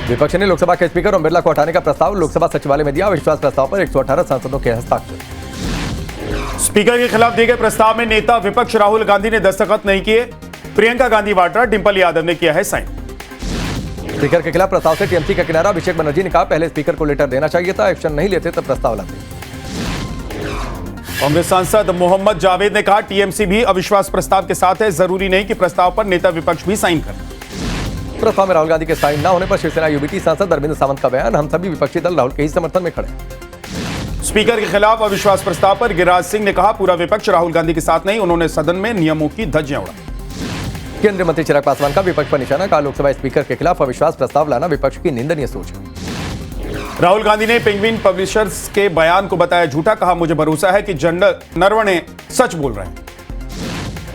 विपक्ष ने लोकसभा के स्पीकर ओम बिरला को हटाने का प्रस्ताव लोकसभा सचिवालय में दिया। विश्वास प्रस्ताव पर 118 सांसदों के हस्ताक्षर। स्पीकर के खिलाफ दिए गए प्रस्ताव में नेता विपक्ष राहुल गांधी ने दस्तखत नहीं किए। प्रियंका गांधी वाड्रा, डिंपल यादव ने किया है साइन। स्पीकर के खिलाफ प्रस्ताव से टीएमसी का किनारा। अभिषेक बनर्जी ने कहा पहले स्पीकर को लेटर देना चाहिए था, एक्शन नहीं लेते तो प्रस्ताव लाते। कांग्रेस सांसद मोहम्मद जावेद ने कहा टीएमसी भी अविश्वास प्रस्ताव के साथ है, जरूरी नहीं कि प्रस्ताव पर नेता विपक्ष भी साइन करें। प्रस्ताव में राहुल गांधी के साइन न होने पर शिवसेना यूबीटी सांसद अरविंद सावंत का बयान, हम सभी विपक्षी दल राहुल के ही समर्थन में खड़े। स्पीकर के खिलाफ अविश्वास प्रस्ताव पर गिरिराज सिंह ने कहा पूरा विपक्ष राहुल गांधी के साथ नहीं, उन्होंने सदन में नियमों की धज्जियां उड़ाई। केंद्रीय मंत्री चिराग पासवान का विपक्ष पर निशाना, कहा लोकसभा स्पीकर के खिलाफ अविश्वास प्रस्ताव लाना विपक्ष की निंदनीय सोच है। राहुल गांधी ने पेंगुइन पब्लिशर्स के बयान को बताया झूठा, कहा मुझे भरोसा है कि जनरल नरवणे सच बोल रहे हैं।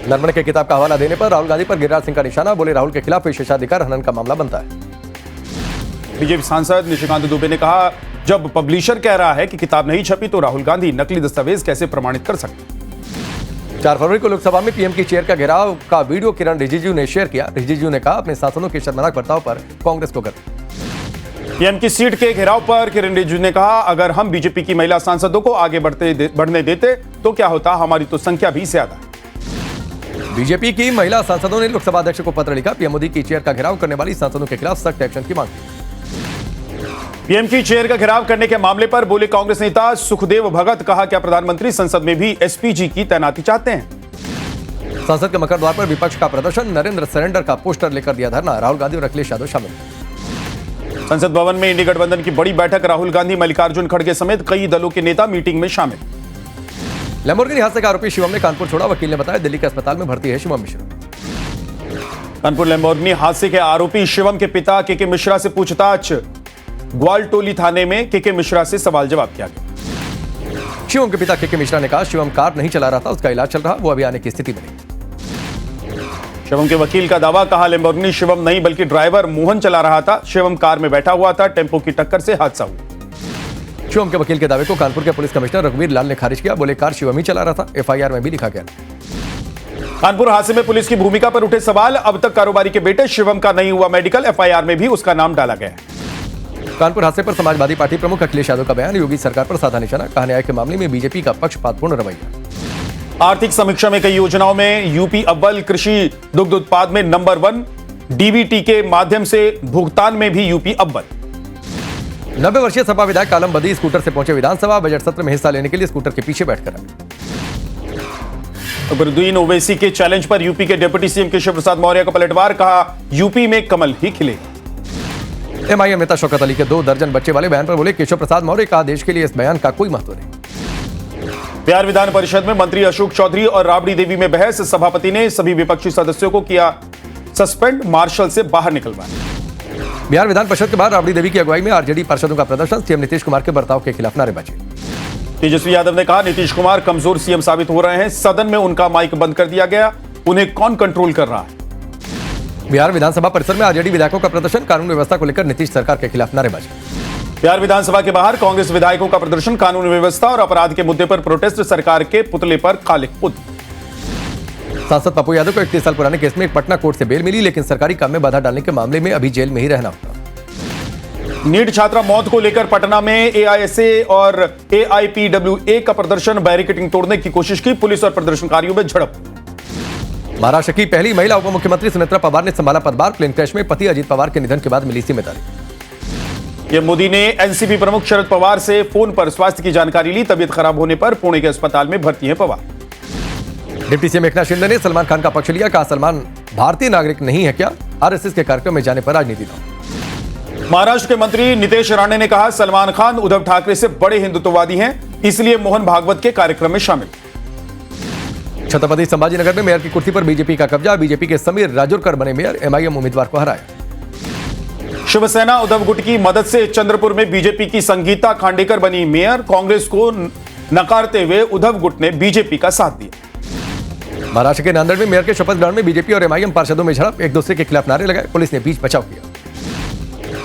नरवणे के किताब का हवाला देने पर राहुल गांधी पर गिरिराज सिंह का निशाना, बोले राहुल के खिलाफ विशेषाधिकार हनन का मामला बनता है। बीजेपी सांसद निशिकांत दुबे ने कहा जब पब्लिशर कह रहा है कि किताब नहीं छपी तो राहुल गांधी नकली दस्तावेज कैसे प्रमाणित कर सकते। 4 फरवरी को लोकसभा में पीएम की चेयर का घेराव का वीडियो किरण रिजिजू ने शेयर किया। रिजिजू ने कहा अपने सांसदों के शर्मनाक बर्ताव पर कांग्रेस को गर्व। पीएम की सीट के घेराव पर किरण रिजिजू ने कहा अगर हम बीजेपी की महिला सांसदों को आगे बढ़ने देते तो क्या होता, हमारी तो संख्या भी ज्यादा है। बीजेपी की महिला सांसदों ने लोकसभा अध्यक्ष को पत्र लिखा, पीएम मोदी की चेयर का घेराव करने वाली सांसदों के खिलाफ सख्त एक्शन की मांग की। पीएम की चेयर का घेराव करने के मामले पर बोले कांग्रेस नेता सुखदेव भगत, कहा क्या प्रधानमंत्री संसद में भी एसपीजी की तैनाती चाहते हैं। संसद के मकर द्वार पर विपक्ष का प्रदर्शन, नरेंद्र सरेंडर का पोस्टर लेकर दिया धरना, राहुल गांधी और अखिलेश यादव शामिल। संसद भवन में इंडी गठबंधन की बड़ी बैठक, राहुल गांधी, मल्लिकार्जुन खड़गे समेत कई दलों के नेता मीटिंग में शामिल। लैम्बोर्गिनी हादसे का आरोपी शिवम ने कानपुर छोड़ा, वकील ने बताया दिल्ली के अस्पताल में भर्ती है शिवम मिश्रा। कानपुर लैम्बोर्गिनी हादसे के आरोपी शिवम के पिता केके मिश्रा से पूछताछ, ग्वालटोली थाने में केके मिश्रा से सवाल जवाब किया गया। शिवम के पिता केके मिश्रा ने कहा शिवम कार नहीं चला रहा था, उसका इलाज चल रहा, वो अभी आने की स्थिति में नहीं। शिवम के वकील का दावा, कहा लैम्बोर्गिनी शिवम नहीं बल्कि ड्राइवर मोहन चला रहा था, शिवम कार में बैठा हुआ था, टेम्पो की टक्कर से हादसा हुआ। शिवम के वकील के दावे को कानपुर के पुलिस कमिश्नर रघुवीर लाल ने खारिज किया, बोले कार शिवम ही चला रहा था, एफआईआर में भी लिखा गया। कानपुर हादसे में पुलिस की भूमिका पर उठे सवाल, अब तक कारोबारी के बेटे शिवम का नहीं हुआ मेडिकल, एफआईआर में भी उसका नाम डाला गया है। कानपुर हादसे पर समाजवादी पार्टी प्रमुख अखिलेश यादव का बयान, योगी सरकार पर साधा निशाना, कहा न्याय के मामले में बीजेपी का पक्षपातपूर्ण रवैया। आर्थिक समीक्षा में कई योजनाओं में यूपी अव्वल, कृषि दुग्ध उत्पाद में नंबर 1, डीबीटी के माध्यम से भुगतान में भी यूपी अव्वल। 90 वर्षीय सपा विधायक आलम बदी स्कूटर से पहुंचे विधानसभा, बजट सत्र में हिस्सा लेने के लिए स्कूटर के पीछे बैठकर। अकबरुद्दीन ओवैसी के चैलेंज पर यूपी के डिप्टी सीएम केशव प्रसाद मौर्य का पलटवार, कहा यूपी में कमल ही खिलेगा। एमआईएम नेता शौकत अली के 2 दर्जन बच्चे वाले बयान पर बोले केशव प्रसाद मौर्य, कहा देश के लिए इस बयान का कोई महत्व नहीं। बिहार विधान परिषद में मंत्री अशोक चौधरी और राबड़ी देवी में बहस, सभापति ने सभी विपक्षी सदस्यों को किया सस्पेंड, मार्शल से बाहर निकलवाया। बिहार विधान परिषद के बाहर राबड़ी देवी की अगुवाई में आरजेडी पार्षदों का प्रदर्शन, सीएम नीतीश कुमार के बर्ताव के खिलाफ नारेबाजी। तेजस्वी यादव ने कहा नीतीश कुमार कमजोर सीएम साबित हो रहे हैं, सदन में उनका माइक बंद कर दिया गया, उन्हें कौन कंट्रोल कर रहा है। बिहार विधानसभा परिसर में आरजेडी विधायकों का प्रदर्शन, कानून व्यवस्था को लेकर नीतीश सरकार के खिलाफ नारेबाजी। बिहार विधानसभा के बाहर कांग्रेस विधायकों का प्रदर्शन, कानून व्यवस्था और अपराध के मुद्दे पर प्रोटेस्ट, सरकार के पुतले पर काले खुद। सांसद पप्पू यादव को 31 साल पुराने केस में एक पटना कोर्ट से बेल मिली, लेकिन सरकारी काम में बाधा डालने के मामले में अभी जेल में ही रहना होगा। नीट छात्रा मौत को लेकर पटना में एआईएसए और एआईपीडब्ल्यूए का प्रदर्शन, बैरिकेडिंग तोड़ने की कोशिश की, पुलिस और प्रदर्शनकारियों में झड़प। महाराष्ट्र की पहली महिला उप मुख्यमंत्री सुनेत्रा पवार ने संभाला पदभार, प्लेन क्रैश में पति अजित पवार के निधन के बाद मिली जिम्मेदारी। पीएम मोदी ने एनसीपी प्रमुख शरद पवार से फोन पर स्वास्थ्य की जानकारी ली, तबीयत खराब होने पर पुणे के अस्पताल में भर्ती हैं पवार। डिप्टी सीएम एकनाथ शिंदे ने सलमान खान का पक्ष लिया, कहा सलमान भारतीय नागरिक नहीं है क्या, आरएसएस के कार्यक्रम में जाने पर राजनीति न। महाराष्ट्र के मंत्री नितेश राणे ने कहा सलमान खान उद्धव ठाकरे से बड़े हिंदुत्ववादी हैं, इसलिए मोहन भागवत के कार्यक्रम में शामिल। छत्रपति संभाजीनगर में मेयर की कुर्सी पर बीजेपी का कब्जा, बीजेपी के समीर राजोरकर बने मेयर, एमआईएम उम्मीदवार को हराया। शिवसेना उद्धव गुट की मदद से चंद्रपुर में बीजेपी की संगीता खांडेकर बनी मेयर, कांग्रेस को नकारते हुए उद्धव गुट ने बीजेपी का साथ दिया। महाराष्ट्र के नांदेड़ में मेयर के शपथ ग्रहण में बीजेपी और एमआईएम पार्षदों में झड़प, एक दूसरे के खिलाफ नारे लगाए, पुलिस ने बीच बचाव किया।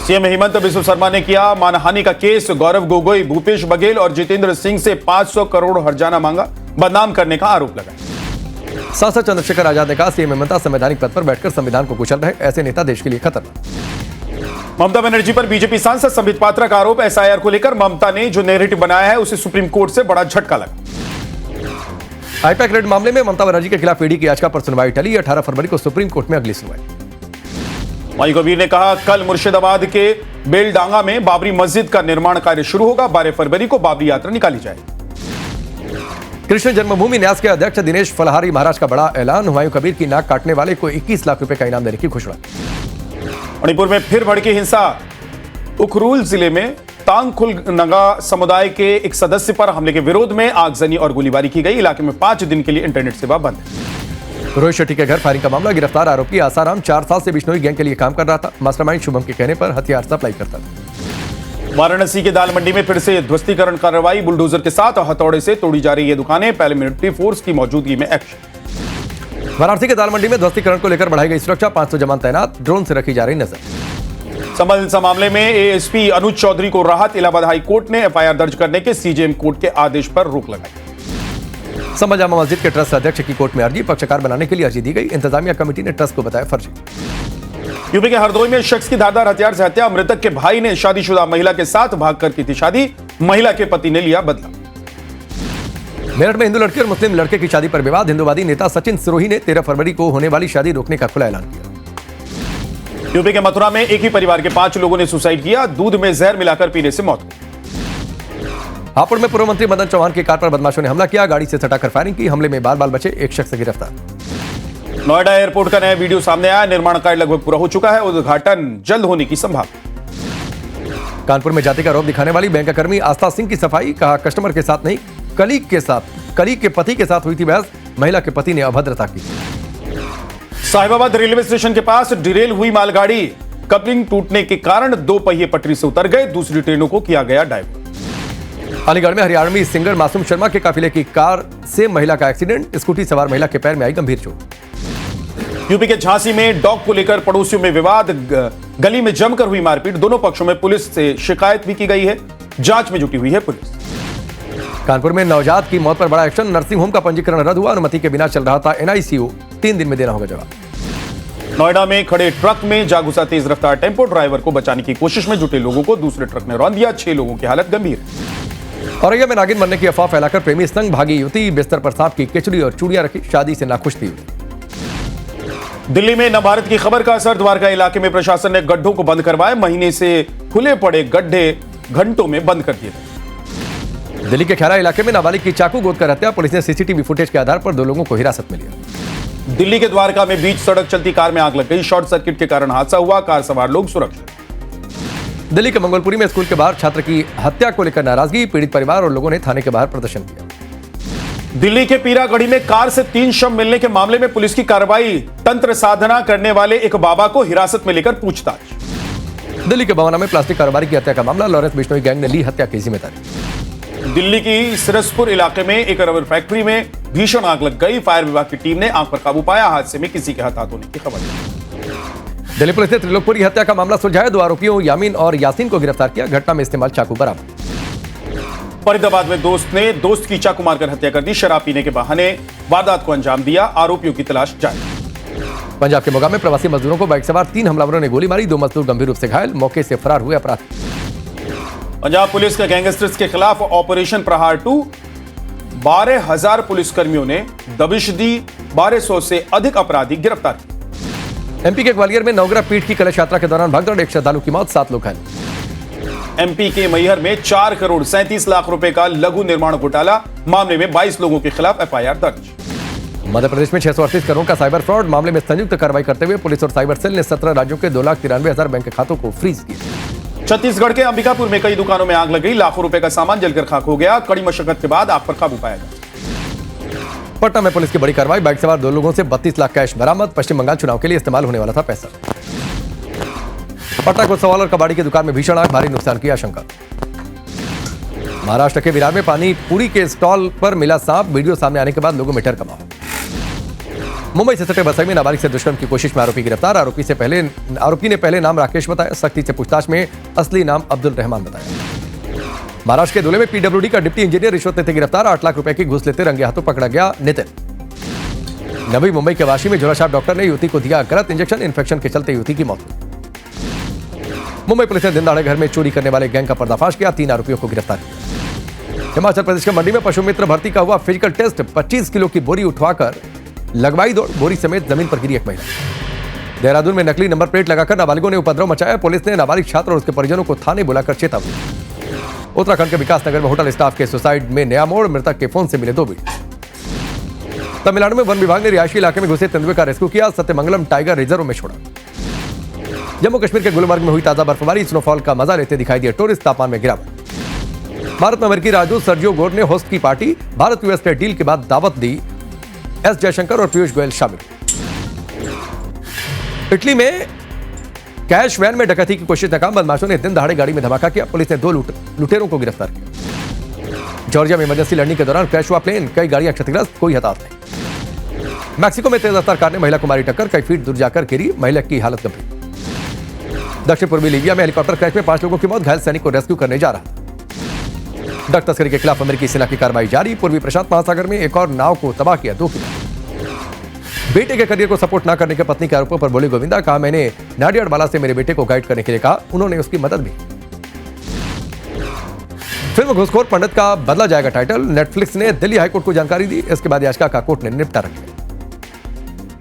सीएम हेमंत बिस्व शर्मा ने किया मानहानि का केस, गौरव गोगोई, भूपेश बघेल और जितेंद्र सिंह से 500 करोड़ हर्जाना मांगा, बदनाम करने का आरोप लगाया। सांसद चंद्रशेखर आजाद ने कहा सीएम हेमंत संवैधानिक पद पर बैठकर संविधान को कुचल रहे, ऐसे नेता देश के लिए खतरनाक। ममता बनर्जी पर बीजेपी सांसद संबित पात्रा का आरोप। एसआईआर को लेकर ममता ने जो नैरेटिव बनाया है उसे सुप्रीम कोर्ट से बड़ा झटका लगा। आईपैक रेड मामले में ममता बनर्जी के खिलाफ ईडी की याचिका पर सुनवाई टली। 18 फरवरी को सुप्रीम कोर्ट में अगली सुनवाई। वहीं कबीर ने कहा, कल मुर्शिदाबाद के बेलडांगा में बाबरी मस्जिद का निर्माण कार्य शुरू होगा। 12 फरवरी को बाबरी यात्रा निकाली जाएगी। कृष्ण जन्मभूमि न्यास के अध्यक्ष दिनेश फलहारी महाराज का बड़ा ऐलान। हुमायूं कबीर की नाक काटने वाले को 21 लाख रुपए का इनाम देने की घोषणा। मणिपुर में फिर भड़की हिंसा। उखरूल जिले में तांगखुल नगा समुदाय के एक सदस्य पर हमले के विरोध में आगजनी और गोलीबारी की गई। इलाके में 5 दिन के लिए इंटरनेट सेवा बंद है। रोहित शेट्टी के घर फायरिंग का मामला। गिरफ्तार आरोपी आसाराम 4 साल से बिश्नोई गैंग के लिए काम कर रहा था। मास्टरमाइंड शुभम के कहने पर हथियार सप्लाई करता था। वाराणसी के दाल मंडी में फिर से ध्वस्तीकरण कार्रवाई। बुलडोजर के साथ हथौड़े से तोड़ी जा रही ये दुकानें। पैरामिलिट्री फोर्स की मौजूदगी में एक्शन। वाराणसी के दाल मंडी में ध्वस्तीकरण को लेकर बढ़ाई गई सुरक्षा। 500 जवान तैनात। ड्रोन से रखी जा रही नजर। संबल मामले में एएसपी अनुज चौधरी को राहत। इलाहाबाद हाई कोर्ट ने एफआईआर दर्ज करने के सीजेएम कोर्ट के आदेश पर रोक लगाई। संबल जामा मस्जिद के ट्रस्ट अध्यक्ष की कोर्ट में अर्जी। पक्षकार बनाने के लिए अर्जी दी गई। इंतजामिया कमेटी ने ट्रस्ट को बताया फर्जी। यूपी के हरदोई में शख्स की धारदार हथियार से हत्या। मृतक के भाई ने शादीशुदा महिला के साथ भागकर की थी शादी। महिला के पति ने लिया बदला। मेरठ में हिंदू लड़के और मुस्लिम लड़के की शादी पर विवाद। हिंदूवादी नेता सचिन सिरोही ने 13 फरवरी को होने वाली शादी रोकने का खुला ऐलान किया। यूपी के मथुरा में एक ही परिवार के 5 लोगों ने सुसाइड किया। दूध में जहर मिलाकर पीने से मौत हुई। हापुड़ में पूर्व मंत्री मदन चौहान की कार पर बदमाशों ने हमला किया। गाड़ी से सटाकर फायरिंग की। हमले में बाल बाल बचे। एक शख्स गिरफ्तार। नोएडा एयरपोर्ट का नया वीडियो सामने आया। निर्माण कार्य लगभग पूरा हो चुका है। उद्घाटन जल्द होने की संभावना। कानपुर में जाति का रौब दिखाने वाली बैंक कर्मी आस्था सिंह की सफाई। कहा, कस्टमर के साथ नहीं, कलीग के साथ, कलीग के पति के साथ हुई थी बहस। महिला के पति ने अभद्रता की। साहिबाबाद रेलवे स्टेशन के पास डिरेल हुई मालगाड़ी। कपलिंग टूटने के कारण 2 पहिए पटरी से उतर गए। दूसरी ट्रेनों को किया गया डाइवर्ट। अलीगढ़ में हरियाणवी सिंगर मासूम शर्मा के काफिले की कार से महिला का एक्सीडेंट। स्कूटी सवार महिला के पैर में आई गंभीर चोट। यूपी के झांसी में डॉग को लेकर पड़ोसियों में विवाद। गली में जमकर हुई मारपीट। दोनों पक्षों में पुलिस से शिकायत भी की गई है। जांच में जुटी हुई है पुलिस। कानपुर में नवजात की मौत पर बड़ा एक्शन। नर्सिंग होम का पंजीकरण रद्द हुआ। अनुमति के बिना चल रहा था एनआईसीयू। 3 दिन में देना होगा जवाब। नोएडा में खड़े ट्रक में जा घुसा तेज रफ्तार टेम्पो। ड्राइवर को बचाने की कोशिश में जुटे लोगों को दूसरे ट्रक ने रौंद दिया। 6 लोगों की हालत गंभीर। औरैया में नागिन बनने की अफवाह फैलाकर प्रेमी संग भागी युवती। बिस्तर पर सांप की केचुली और चूड़ियां रखी। शादी से नाखुश थी। दिल्ली में न भारत की खबर का असर। द्वारका इलाके में प्रशासन ने गड्ढों को बंद करवाए। महीने से खुले पड़े गड्ढे घंटों में बंद कर दिए थे। दिल्ली के खैरा इलाके में नाबालिग की चाकू गोदकर हत्या। पुलिस ने सीसीटीवी फुटेज के आधार पर 2 लोगों को हिरासत में लिया। दिल्ली के द्वारका में बीच सड़क चलती कार में आग लग गई। शॉर्ट सर्किट के कारण हादसा हुआ। कार सवार लोग सुरक्षित। दिल्ली के मंगोलपुरी में स्कूल के बाहर छात्र की हत्या को लेकर नाराजगी। पीड़ित परिवार और लोगों ने थाने के बाहर प्रदर्शन किया। दिल्ली के पीरागढ़ी में कार से 3 शव मिलने के मामले में पुलिस की कार्रवाई। तंत्र साधना करने वाले एक बाबा को हिरासत में लेकर पूछताछ। दिल्ली के बवाना में प्लास्टिक कारोबारी की हत्या का मामला। लॉरेंस बिश्नोई गैंग ने ली हत्या की जिम्मेदारी। दिल्ली की सिरसपुर इलाके में एक रबर फैक्ट्री में भीषण आग लग गई। फायर विभाग की टीम ने आग पर काबू पाया। हादसे में किसी के हताहत होने की खबर नहीं। दिल्ली पुलिस ने त्रिलोकपुरी हत्या का मामला सुलझाया। 2 आरोपियों यामीन और यासीन को गिरफ्तार किया। घटना में इस्तेमाल चाकू बरामद। फरीदाबाद में दोस्त ने दोस्त की चाकू मारकर हत्या कर दी। शराब पीने के बहाने वारदात को अंजाम दिया। आरोपियों की तलाश जारी। पंजाब के मोगा में प्रवासी मजदूरों को बाइक सवार 3 हमलावरों ने गोली मारी। 2 मजदूर गंभीर रूप से घायल। मौके से फरार हुए अपराधी। पंजाब पुलिस के गैंगस्टर्स के खिलाफ ऑपरेशन प्रहार 2। 12,000 पुलिसकर्मियों ने दबिश दी। 1200 से अधिक अपराधी गिरफ्तार किए। एमपी के ग्वालियर में नवग्रह पीठ की कलश यात्रा के दौरान भगदड़। एक श्रद्धालु की मौत, 7 लोग घायल। एमपी के मैहर में 4 करोड़ 37 लाख रुपए का लघु निर्माण घोटाला। मामले में 22 लोगों के खिलाफ एफआईआर दर्ज। मध्य प्रदेश में 638 करोड़ का साइबर फ्रॉड मामले में संयुक्त कार्रवाई करते हुए पुलिस और साइबर सेल ने 17 राज्यों के 2,93,000 बैंक खातों को फ्रीज किया। छत्तीसगढ़ के अंबिकापुर में कई दुकानों में आग लग गई। लाखों रुपए का सामान जलकर खाक हो गया। कड़ी मशक्कत के बाद आग पर काबू पाया गया। पटना में पुलिस की बड़ी कार्रवाई। बाइक सवार 2 लोगों से 32 लाख कैश बरामद। पश्चिम बंगाल चुनाव के लिए इस्तेमाल होने वाला था पैसा। पटना को सवाल और कबाड़ी की दुकान में भीषण आग। भारी नुकसान की आशंका। महाराष्ट्र के विरार में पानी पूरी के स्टॉल पर मिला सांप। वीडियो सामने आने के बाद लोगों में डर का माहौल। मुंबई से सटे बसई में नाबालिग से दुष्कर्म की कोशिश में आरोपी गिरफ्तार। आरोपी ने पहले नाम राकेश बताया। सख्ती से पूछताछ में असली नाम अब्दुल रहमान बताया। महाराष्ट्र के धुले में पीडब्ल्यूडी का डिप्टी इंजीनियर रिश्वत लेते गिरफ्तार। 8 लाख रुपए की घूस लेते रंगे हाथों पकड़ा गया नितिन। नवी मुंबई के वाशी में झोलाछाप डॉक्टर ने युवती को दिया गलत इंजेक्शन। इन्फेक्शन के चलते युवती की मौत हुई। मुंबई पुलिस ने दिन दहाड़े घर में चोरी करने वाले गैंग का पर्दाफाश किया, 3 आरोपियों को गिरफ्तार किया। हिमाचल प्रदेश के मंडी में पशु मित्र भर्ती का हुआ फिजिकल टेस्ट, 25 किलो की बोरी उठवाकर लगवाई दौड़, बोरी समेत जमीन पर गिरी एक महिला। देहरादून में नकली नंबर प्लेट लगाकर नाबालिगों ने उपद्रव मचाया, पुलिस ने नाबालिग छात्र और उसके परिजनों को थाने बुलाकर चेतावनी। उत्तराखंड के विकास नगर में होटल स्टाफ के सुसाइड में नया मोड़, मृतक के फोन से मिले 2 वीडियो। तमिलनाडु में वन विभाग ने रिहायशी इलाके में घुसे तेंदुए का रेस्क्यू किया, सत्यमंगलम टाइगर रिजर्व में छोड़ा। जम्मू कश्मीर के गुलमर्ग में हुई ताजा बर्फबारी, स्नोफॉल का मजा लेते दिखाई दिए टूरिस्ट, तापमान में गिरावट। भारत में अमेरिकी राजदूत सर्जियो गोर ने होस्ट की party, Bharat US trade deal के बाद दावत दी, एस जयशंकर और पीयूष गोयल शामिल। इटली में कैश वैन में डकैती की कोशिश नाकाम, बदमाशों ने दिन दहाड़े गाड़ी में धमाका किया, पुलिस ने 2 लुटेरों को गिरफ्तार किया। जॉर्जिया में इमरजेंसी लैंडिंग के दौरान क्रैश हुआ प्लेन, कई गाड़ियां क्षतिग्रस्त, कोई हताहत नहीं। मैक्सिको में तेज रफ्तार कार ने महिला को मारी टक्कर, कई फीट दूर जाकर गिरी, महिला की हालत गंभीर। दक्षिण पूर्वी लीबिया में हेलीकॉप्टर क्रैश में 5 लोगों की मौत, घायल सैनिक को रेस्क्यू करने जा रहा। ड्रग तस्करी के खिलाफ अमेरिकी सेना की कार्रवाई जारी, पूर्वी प्रशांत महासागर में एक और नाव को तबाह किया, 2 की मौत। बेटे के करियर को सपोर्ट न करने के पत्नी के आरोपों पर बोली गोविंदा, कहा मैंने नाडियाडवाला से मेरे बेटे को गाइड करने के लिए कहा, उन्होंने उसकी मदद भी। फिल्म घुसखोर पंडित का बदला जाएगा टाइटल, नेटफ्लिक्स ने दिल्ली हाईकोर्ट को जानकारी दी, इसके बाद याचिका का कोर्ट ने निपटारा किया।